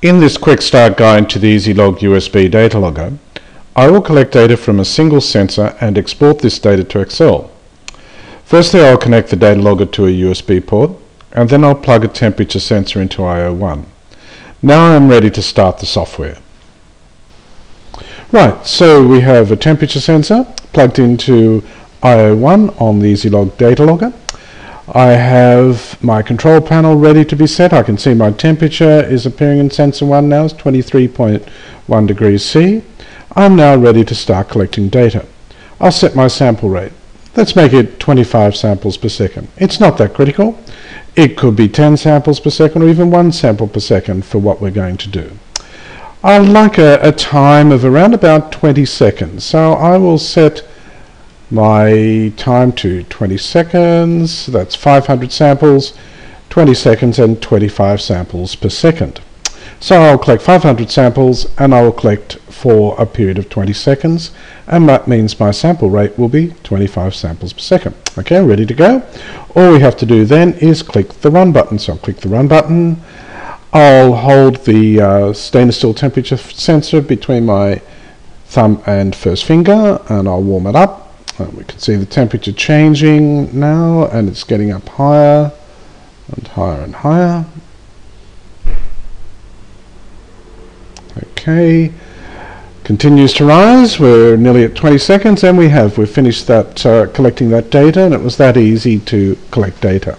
In this quick start guide to the Ezilog USB data logger, I will collect data from a single sensor and export this data to Excel. Firstly, I'll connect the data logger to a USB port, and then I'll plug a temperature sensor into I/O1. Now I'm ready to start the software. Right, so we have a temperature sensor plugged into I/O1 on the Ezilog data logger. I have my control panel ready to be set. I can see my temperature is appearing in sensor 1 now. It's 23.1 degrees C. I'm now ready to start collecting data. I'll set my sample rate. Let's make it 25 samples per second. It's not that critical. It could be 10 samples per second or even 1 sample per second for what we're going to do. I like a time of around about 20 seconds. So I will set my time to 20 seconds, that's 500 samples, 20 seconds and 25 samples per second. So I'll collect 500 samples and I will collect for a period of 20 seconds, and that means my sample rate will be 25 samples per second. Okay, ready to go. All we have to do then is click the run button. So I'll click the run button. I'll hold the stainless steel temperature sensor between my thumb and first finger and I'll warm it up. We can see the temperature changing now, and it's getting up higher and higher and higher. Okay, continues to rise. We're nearly at 20 seconds, and we've finished that collecting that data, and it was that easy to collect data.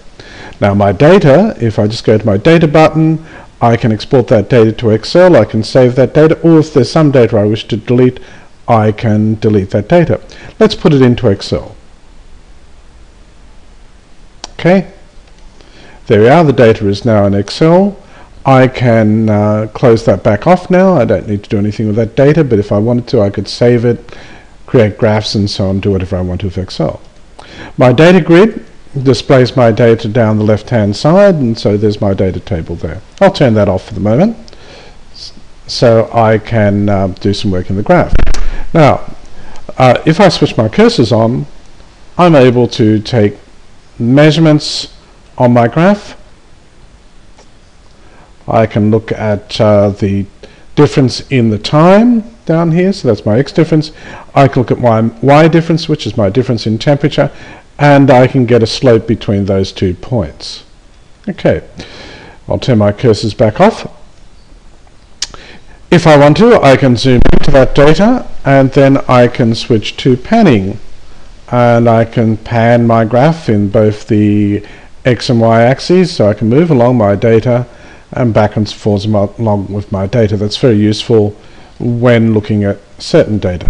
Now my data, if I just go to my data button, I can export that data to Excel. I can save that data, or if there's some data I wish to delete, I can delete that data. Let's put it into Excel. Okay, there we are. The data is now in Excel. I can close that back off now. I don't need to do anything with that data, but if I wanted to, I could save it, create graphs and so on, do whatever I want with Excel. My data grid displays my data down the left hand side, and so there's my data table there. I'll turn that off for the moment so I can do some work in the graph. Now, if I switch my cursors on, I'm able to take measurements on my graph. I can look at the difference in the time down here, so that's my X difference. I can look at my Y difference, which is my difference in temperature, and I can get a slope between those 2 points. Okay, I'll turn my cursors back off. If I want to, I can zoom into that data, and then I can switch to panning, and I can pan my graph in both the X and Y axes, so I can move along my data and back and forth along with my data. That's very useful when looking at certain data.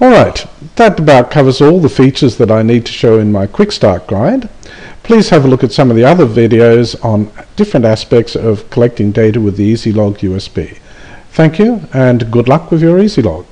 Alright, that about covers all the features that I need to show in my quick start guide. Please have a look at some of the other videos on different aspects of collecting data with the Ezilog USB. Thank you, and good luck with your Ezilog.